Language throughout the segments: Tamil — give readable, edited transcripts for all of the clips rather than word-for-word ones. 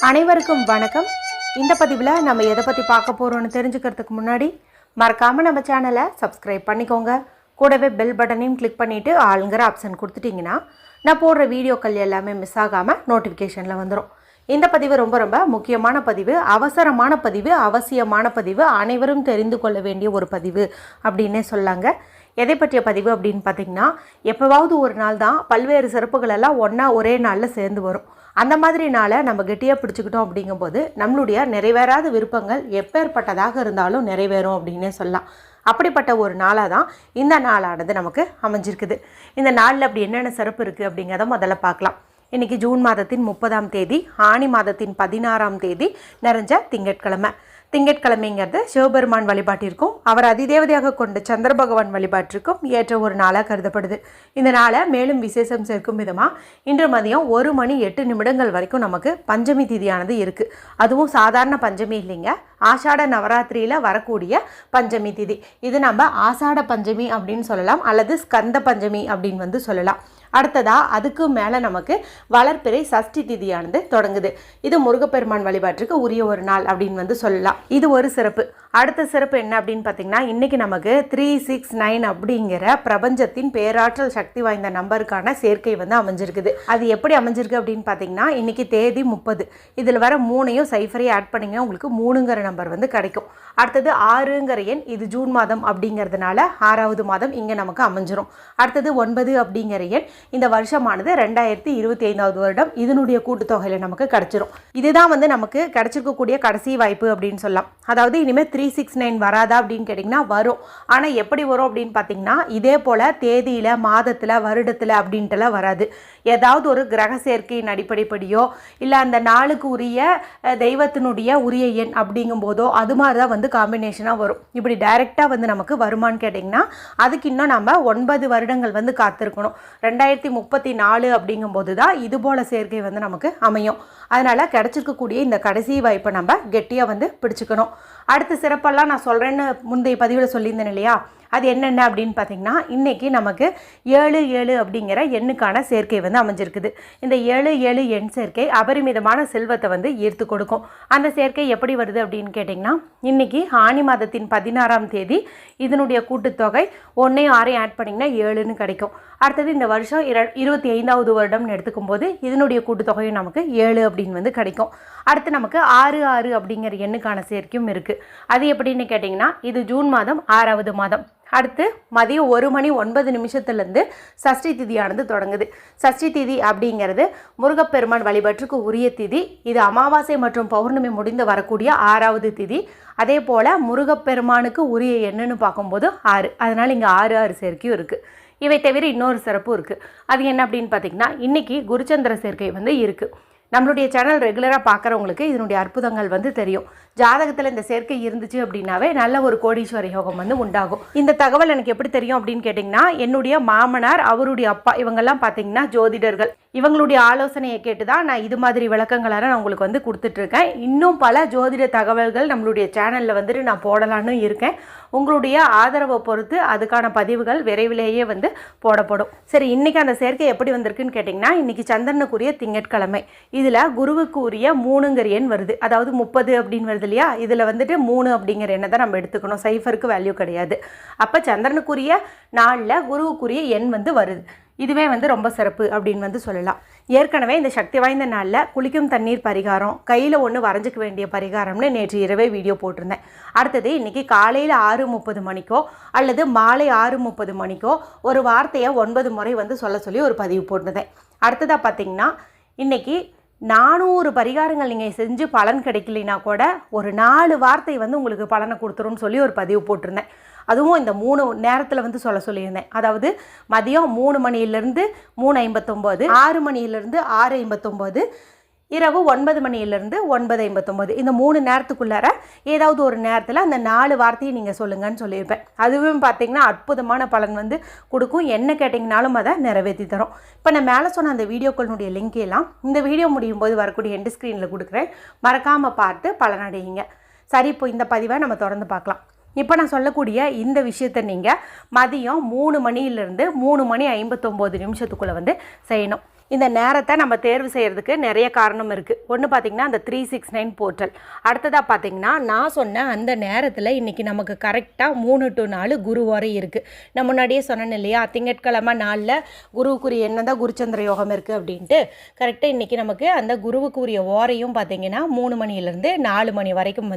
அனைவருக்கும் வணக்கம். இந்த பதிவில் நம்ம எதை பற்றி பார்க்க போகிறோன்னு தெரிஞ்சுக்கிறதுக்கு முன்னாடி மறக்காமல் நம்ம சேனலை சப்ஸ்கிரைப் பண்ணிக்கோங்க. கூடவே பெல் பட்டனையும் கிளிக் பண்ணிவிட்டு ஆளுங்கிற ஆப்ஷன் கொடுத்துட்டிங்கன்னா நான் போடுற வீடியோக்கள் எல்லாமே மிஸ் ஆகாமல் நோட்டிஃபிகேஷனில் வந்துடும். இந்த பதிவு ரொம்ப ரொம்ப முக்கியமான பதிவு, அவசரமான பதிவு, அவசியமான பதிவு, அனைவரும் தெரிந்து கொள்ள வேண்டிய ஒரு பதிவு அப்படின்னே சொல்லாங்க. எதை பற்றிய பதிவு அப்படின்னு பார்த்திங்கன்னா, எப்போவாவது ஒரு நாள் தான் பல்வேறு சிறப்புகள் எல்லாம் ஒன்றா ஒரே நாளில் சேர்ந்து வரும். அந்த மாதிரி நாளை நம்ம கெட்டியாக பிடிச்சிக்கிட்டோம் அப்படிங்கும்போது நம்மளுடைய நிறைவேறாத விருப்பங்கள் எப்பேற்பட்டதாக இருந்தாலும் நிறைவேறும் அப்படின்னே சொல்லலாம். அப்படிப்பட்ட ஒரு நாளாக தான் இந்த நாளானது நமக்கு அமைஞ்சிருக்குது. இந்த நாளில் அப்படி என்னென்ன சிறப்பு இருக்குது அப்படிங்கிறத முதல்ல பார்க்கலாம். இன்றைக்கி ஜூன் மாதத்தின் 30ஆம் தேதி, ஆனி மாதத்தின் 16ஆம் தேதி நிறைஞ்ச திங்கட்கிழமை. திங்கட்கிழமைங்கிறது சிவபெருமான் வழிபாட்டிற்கும் அவர் அதிதேவதையாக கொண்ட சந்திர பகவான் வழிபாட்டிற்கும் ஏற்ற ஒரு நாளாக கருதப்படுது. இந்த நாளை மேலும் விசேஷம் சேர்க்கும் விதமாக இன்று மதியம் 1:08 வரைக்கும் நமக்கு பஞ்சமி திதியானது இருக்குது. அதுவும் சாதாரண பஞ்சமி இல்லைங்க, ஆஷாட நவராத்திரியில் வரக்கூடிய பஞ்சமி திதி. இது நம்ம ஆஷாட பஞ்சமி அப்படின்னு சொல்லலாம், அல்லது ஸ்கந்த பஞ்சமி அப்படின்னு சொல்லலாம். அடுத்ததாக அதுக்கு மேலே நமக்கு வளர்பிறை சஷ்டி திதியானது தொடங்குது. இது முருகப்பெருமான் வழிபாட்டுக்கு உரிய ஒரு நாள் அப்படின்னு சொல்லலாம். இது ஒரு சிறப்பு. அடுத்த சிறப்பு என்ன அப்படின்னு பார்த்தீங்கன்னா, இன்றைக்கி நமக்கு 369 அப்படிங்கிற பிரபஞ்சத்தின் பேராற்றல் சக்தி வாய்ந்த நம்பருக்கான சேர்க்கை அமைஞ்சிருக்குது. அது எப்படி அமைஞ்சிருக்கு அப்படின்னு பார்த்தீங்கன்னா, இன்றைக்கி தேதி 30. இதில் வர 3ஐயும் சைஃபரையும் ஆட் பண்ணிங்க உங்களுக்கு 3ங்கிற நம்பர் கிடைக்கும். அடுத்தது 6ங்கிற எண், இது ஜூன் மாதம் அப்படிங்கிறதுனால 6வது மாதம் இங்கே நமக்கு அமைஞ்சிரும். அடுத்தது 9 அப்படிங்கிற எண், இந்த வருஷமானது 2025வது வருடம், இதனுடைய கூட்டுத்தொகையில் நமக்கு கிடச்சிரும். இதுதான் நமக்கு கிடச்சிருக்கக்கூடிய கடைசி வாய்ப்பு அப்படின்னு சொல்லலாம். அதாவது இனிமேல் 369 வராதா அப்படின்னு கேட்டிங்கன்னா வரும். ஆனால் எப்படி வரும் அப்படின்னு பார்த்தீங்கன்னா, இதே போல் தேதியில், மாதத்தில், வருடத்தில் அப்படின்ட்டுலாம் வராது. ஏதாவது ஒரு கிரக சேர்க்கையின் அடிப்படைப்படியோ இல்லை அந்த நாளுக்கு உரிய தெய்வத்தினுடைய உரிய எண் அப்படிங்கும்போதோ அது மாதிரி தான் காம்பினேஷனாக வரும். இப்படி டைரெக்டாக நமக்கு வருமானு கேட்டிங்கன்னா அதுக்கு இன்னும் நம்ம 9 வருடங்கள் காத்திருக்கணும். 2034 அப்படிங்கும்போது தான் இது போல் சேர்க்கை நமக்கு அமையும். அதனால் கிடச்சிருக்கக்கூடிய இந்த கடைசி வாய்ப்பை நம்ம கெட்டியாக பிடிச்சிக்கணும். அடுத்த சிறப்பெல்லாம் நான் சொல்கிறேன்னு முந்தைய பதிவில் சொல்லியிருந்தேன் இல்லையா, அது என்னென்ன அப்படின்னு பார்த்தீங்கன்னா, இன்றைக்கி நமக்கு 7 அப்படிங்கிற எண்ணுக்கான சேர்க்கை அமைஞ்சிருக்குது. இந்த 7 எண் சேர்க்கை அபரிமிதமான செல்வத்தை ஈர்த்து கொடுக்கும். அந்த சேர்க்கை எப்படி வருது அப்படின்னு கேட்டிங்கன்னா, இன்றைக்கி ஆனி மாதத்தின் 16ஆம் தேதி இதனுடைய கூட்டுத்தொகை 1 6 ஆட் பண்ணிங்கன்னா 7ன்னு கிடைக்கும். அடுத்தது இந்த வருஷம் 25வது வருடம்னு எடுத்துக்கும் போது இதனுடைய கூட்டுத்தொகையும் நமக்கு 7 அப்படின்னு கிடைக்கும். அடுத்து நமக்கு 6 அப்படிங்கிற எண்ணுக்கான சேர்க்கையும் இருக்குது. அது எப்படின்னு கேட்டிங்கன்னா, இது ஜூன் மாதம் 6வது மாதம். அடுத்து மதியம் 1:09 சஷ்டி திதியானது தொடங்குது. சஷ்டி திதி அப்படிங்கிறது முருகப்பெருமான் வழிபாட்டுக்கு உரிய திதி. இது அமாவாசை மற்றும் பௌர்ணமி முடிந்து வரக்கூடிய 6வது திதி. அதே போல் முருகப்பெருமானுக்கு உரிய எண்ணுன்னு பார்க்கும்போது 6, அதனால் இங்கே 6 சேர்க்கையும் இருக்குது. இவை தவிர இன்னொரு சிறப்பும் இருக்குது. அது என்ன அப்படின்னு பார்த்திங்கன்னா, இன்றைக்கி குருச்சந்திர சேர்க்கை இருக்குது. நம்மளுடைய சேனல் ரெகுலராக பார்க்குறவங்களுக்கு இதனுடைய அற்புதங்கள் தெரியும். ஜாதகத்தில் இந்த சேர்க்கை இருந்துச்சு அப்படின்னாவே நல்ல ஒரு கோடீஸ்வர யோகம் உண்டாகும். இந்த தகவல் எனக்கு எப்படி தெரியும் அப்படின்னு கேட்டிங்கன்னா, என்னுடைய மாமனார், அவருடைய அப்பா, இவங்கெல்லாம் பார்த்திங்கன்னா ஜோதிடர்கள். இவங்களுடைய ஆலோசனையை கேட்டு தான் நான் இது மாதிரி விளக்கங்களாக நான் உங்களுக்கு கொடுத்துட்ருக்கேன். இன்னும் பல ஜோதிட தகவல்கள் நம்மளுடைய சேனலில் நான் போடலான்னு இருக்கேன். உங்களுடைய ஆதரவை பொறுத்து அதுக்கான பதிவுகள் விரைவிலேயே போடப்படும். சரி, இன்றைக்கி அந்த சேர்க்கை எப்படி வந்திருக்குன்னு கேட்டிங்கன்னா, இன்றைக்கி சந்திரனுக்குரிய திங்கட்கிழமை. இதில் குருவுக்கு உரிய 3ங்கிற எண் வருது. அதாவது 30 அப்படின்னு வருது இல்லையா, இதில் 3 அப்படிங்கிற எண்ணை தான் நம்ம எடுத்துக்கணும். சைஃபருக்கு வேல்யூ கிடையாது. அப்போ சந்திரனுக்குரிய நாளில் குருவுக்குரிய எண் வருது. இதுவே ரொம்ப சிறப்பு அப்படின்னு சொல்லலாம். ஏற்கனவே இந்த சக்தி வாய்ந்த நாளில் குளிக்கும் தண்ணீர் பரிகாரம், கையில் ஒன்று வரைஞ்சிக்க வேண்டிய பரிகாரம்னு நேற்று இரவே வீடியோ போட்டிருந்தேன். அடுத்தது இன்றைக்கி காலையில் 6:30 மணிக்கோ அல்லது மாலை 6:30 மணிக்கோ ஒரு வார்த்தையை 9 முறை சொல்ல சொல்லி ஒரு பதிவு போட்டிருந்தேன். அடுத்ததாக பார்த்திங்கன்னா, இன்றைக்கி 400 பரிகாரங்கள் நீங்கள் செஞ்சு பலன் கிடைக்கலைன்னா கூட ஒரு 4 வார்த்தை உங்களுக்கு பலனை கொடுத்துருன்னு சொல்லி ஒரு பதிவு போட்டிருந்தேன். அதுவும் இந்த 3 நேரத்தில் சொல்ல சொல்லியிருந்தேன். அதாவது மதியம் 3 மணியிலேருந்து 3:59, 6 மணியிலேருந்து 6:59, இரவு 9 மணியிலேருந்து 9:59, இந்த 3 நேரத்துக்குள்ளார ஏதாவது ஒரு நேரத்தில் அந்த 4 வார்த்தையை நீங்கள் சொல்லுங்கன்னு சொல்லியிருப்பேன். அதுவும் பார்த்திங்கன்னா அற்புதமான பலன் கொடுக்கும். என்ன கேட்டிங்கனாலும் அதை நிறைவேற்றி தரும். இப்போ நான் மேலே சொன்ன அந்த வீடியோக்களுடைய லிங்க் எல்லாம் இந்த வீடியோ முடியும் போது வரக்கூடிய எண்ட் ஸ்க்ரீனில் கொடுக்குறேன். மறக்காமல் பார்த்து பலனடையுங்க. சரி, இப்போ இந்த பதிவை நம்ம தொடர்ந்து பார்க்கலாம். இப்போ நான் சொல்லக்கூடிய இந்த விஷயத்தை நீங்கள் மதியம் 3 மணியிலிருந்து 3:59 செய்யணும். இந்த நேரத்தை நம்ம தேர்வு செய்கிறதுக்கு நிறைய காரணம் இருக்குது. ஒன்று பார்த்திங்கன்னா அந்த 369 போர்ட்டல். அடுத்ததாக பார்த்திங்கன்னா நான் சொன்ன அந்த நேரத்தில் இன்றைக்கி நமக்கு கரெக்டாக 3 to 4 குரு வரை இருக்குது. நான் முன்னாடியே சொன்னேன் இல்லையா, திங்கட்கிழமை நாளில் குருவுக்குரிய என்ன தான் குருச்சந்திர யோகம் இருக்குது அப்படின்ட்டு. கரெக்டாக இன்றைக்கி நமக்கு அந்த குருவுக்குரிய ஓரையும் பார்த்திங்கன்னா 3 மணிலேருந்து 4 மணி வரைக்கும்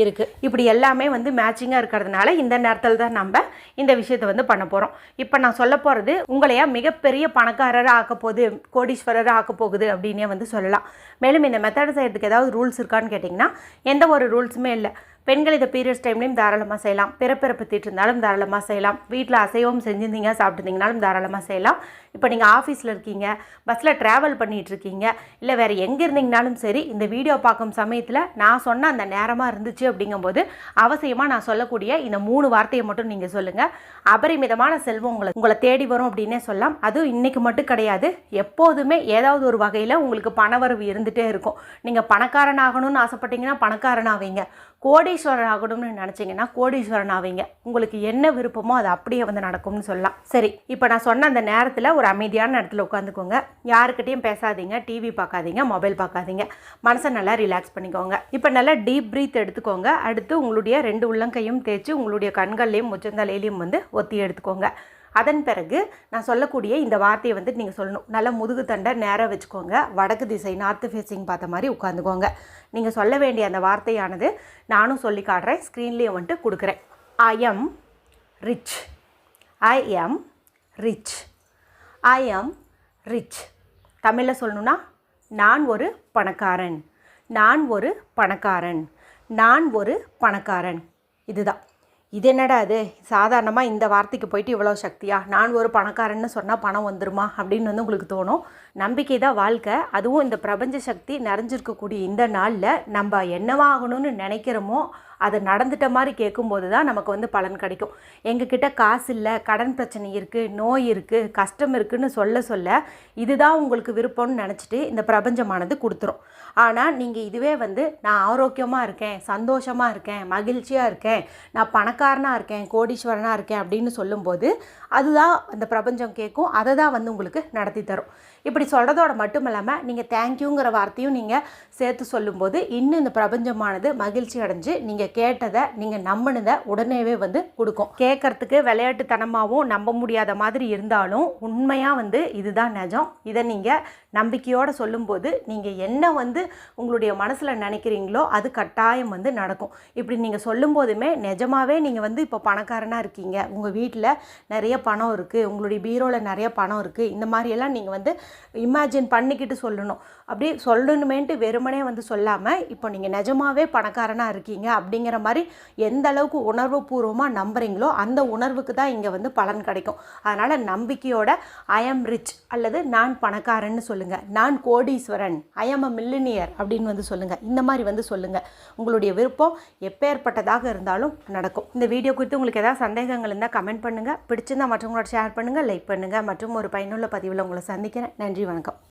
இருக்குது. இப்படி எல்லாமே மேட்சிங்காக இருக்கிறதுனால இந்த நேரத்தில் தான் நம்ம இந்த விஷயத்தை பண்ண போகிறோம். இப்போ நான் சொல்ல போகிறது உங்களையா மிகப்பெரிய பணக்காரராக ஆக்க போகுது, கோடீஸ்வரராக ஆக்க போகுது அப்படின்னே சொல்லலாம். மேலும் இந்த மெத்தட் செய்கிறதுக்கு ஏதாவது ரூல்ஸ் இருக்கான்னு கேட்டிங்கன்னா எந்த ஒரு ரூல்ஸுமே இல்லை. பெண்கள் இதை பீரியட்ஸ் டைம்லையும் தாராளமாக செய்யலாம். பிறப்பிறப்பு தீட்டு இருந்தாலும் தாராளமாக செய்யலாம். வீட்டில் அசைவம் செஞ்சுருந்தீங்க சாப்பிட்டுருந்தீங்கனாலும் தாராளமாக செய்யலாம். இப்போ நீங்கள் ஆஃபீஸில் இருக்கீங்க, பஸ்ஸில் ட்ராவல் பண்ணிகிட்ருக்கீங்க, இல்லை வேறு எங்கே இருந்தீங்கனாலும் சரி, இந்த வீடியோ பார்க்கும் சமயத்தில் நான் சொன்ன அந்த நேரமாக இருந்துச்சு அப்படிங்கும்போது அவசியமாக நான் சொல்லக்கூடிய இந்த 3 வார்த்தையை மட்டும் நீங்கள் சொல்லுங்கள். அபரிமிதமான செல்வம் உங்களை தேடி வரும் அப்படின்னே சொல்லலாம். அதுவும் இன்றைக்கி மட்டும் கிடையாது, எப்போதுமே ஏதாவது ஒரு வகையில் உங்களுக்கு பணவரவு இருந்துகிட்டே இருக்கும். நீங்கள் பணக்காரன் ஆகணும்னு ஆசைப்பட்டீங்கன்னா பணக்காரன் ஆவீங்க, கோடீஸ்வரன் ஆகணும்னு நினச்சிங்கன்னா கோடீஸ்வரன் ஆவீங்க. உங்களுக்கு என்ன விருப்பமோ அது அப்படியே நடக்கும்னு சொல்லலாம். சரி, இப்போ நான் சொன்ன அந்த நேரத்தில் ஒரு அமைதியான இடத்துல உட்காந்துக்கோங்க. யாருக்கிட்டையும் பேசாதீங்க, டிவி பார்க்காதீங்க, மொபைல் பார்க்காதீங்க. மனசை நல்லா ரிலாக்ஸ் பண்ணிக்கோங்க. இப்போ நல்லா டீப் ப்ரீத் எடுத்துக்கோங்க. அடுத்து உங்களுடைய 2 உள்ளங்கையும் தேய்ச்சி உங்களுடைய கண்கள்லையும் முச்சந்தலையிலையும் ஒத்தி எடுத்துக்கோங்க. அதன் பிறகு நான் சொல்லக்கூடிய இந்த வார்த்தையை நீங்கள் சொல்லணும். நல்லா முதுகு தண்டை நேராக வச்சுக்கோங்க. வடக்கு திசை நார்த்து ஃபேஸிங் பார்த்த மாதிரி உட்காந்துக்கோங்க. நீங்கள் சொல்ல வேண்டிய அந்த வார்த்தையானது நானும் சொல்லி காட்டுறேன், ஸ்க்ரீன்லேயே கொடுக்குறேன். I am rich, I am rich, I am rich. தமிழில் சொல்லணுன்னா நான் ஒரு பணக்காரன், நான் ஒரு பணக்காரன், நான் ஒரு பணக்காரன். இதுதான். இது என்னடா அது சாதாரணமாக இந்த வார்த்தைக்கு போயிட்டு இவ்வளோ சக்தியா, நான் ஒரு பணக்காரன்னு சொன்னால் பணம் வந்துருமா அப்படின்னு உங்களுக்கு தோணும். நம்பிக்கை தான் வாழ்க்கை. அதுவும் இந்த பிரபஞ்ச சக்தி நிறைஞ்சிருக்கக்கூடிய இந்த நாளில் நம்ம என்னவாகணும்னு நினைக்கிறோமோ அது நடந்துட்ட மாதிரி கேட்கும்போது தான் நமக்கு பலன் கிடைக்கும். எங்ககிட்ட காசு இல்லை, கடன் பிரச்சனை இருக்குது, நோய் இருக்குது, கஷ்டம் இருக்குதுன்னு சொல்ல இதுதான் உங்களுக்கு விருப்பம்னு நினச்சிட்டு இந்த பிரபஞ்சமானது கொடுத்துரும். ஆனால் நீங்கள் இதுவே நான் ஆரோக்கியமாக இருக்கேன், சந்தோஷமாக இருக்கேன், மகிழ்ச்சியாக இருக்கேன், நான் பணக்காரனாக இருக்கேன், கோடீஸ்வரனாக இருக்கேன் அப்படின்னு சொல்லும்போது அதுதான் அந்த பிரபஞ்சம் கேட்கும். அதை தான் உங்களுக்கு நடத்தி தரும். இப்படி சொல்கிறதோட மட்டும் இல்லாமல் நீங்கள் தேங்க்யூங்கிற வார்த்தையும் நீங்கள் சேர்த்து சொல்லும்போது இன்னும் இந்த பிரபஞ்சமானது மகிழ்ச்சி அடைஞ்சு நீங்கள் கேட்டதை நீங்கள் நம்பினதை உடனேவே கொடுக்கும். கேட்குறதுக்கு விளையாட்டுத்தனமாகவும் நம்ப முடியாத மாதிரி இருந்தாலும் உண்மையாக இதுதான் நிஜம். இதை நீங்கள் நம்பிக்கையோடு சொல்லும்போது நீங்கள் என்ன உங்களுடைய மனசில் நினைக்கிறீங்களோ அது கட்டாயம் நடக்கும். இப்படி நீங்கள் சொல்லும்போதுமே நிஜமாகவே நீங்கள் இப்போ பணக்காரனாக இருக்கீங்க, உங்கள் வீட்டில் நிறைய பணம் இருக்குது, உங்களுடைய பீரோவில் நிறைய பணம் இருக்குது, இந்த மாதிரியெல்லாம் நீங்கள் இமேஜின் பண்ணிக்கிட்டு சொல்லணும். அப்படி சொல்லணுமேன்ட்டு வெறுமனே சொல்லாமல் இப்போ நீங்கள் நிஜமாகவே பணக்காரனாக இருக்கீங்க அப்படிங்கிற மாதிரி எந்த அளவுக்கு உணர்வு பூர்வமாக நம்புறீங்களோ அந்த உணர்வுக்கு தான் இங்கே பலன் கிடைக்கும். அதனால் நம்பிக்கையோட ஐ எம் ரிச் அல்லது நான் பணக்காரன்னு சொல்லுங்கள், நான் கோடீஸ்வரன், ஐ எம் அ மில்லினியர் அப்படின்னு சொல்லுங்கள். இந்த மாதிரி சொல்லுங்கள். உங்களுடைய விருப்பம் எப்பேற்பட்டதாக இருந்தாலும் நடக்கும். இந்த வீடியோ குறித்து உங்களுக்கு ஏதாவது சந்தேகங்கள் இருந்தால் கமெண்ட் பண்ணுங்கள். பிடிச்சிருந்தால் மற்றவங்களோட ஷேர் பண்ணுங்கள், லைக் பண்ணுங்கள். மற்றும் ஒரு பயனுள்ள பதிவில் உங்களை சந்திக்கிறேன். நன்றி, வணக்கம்.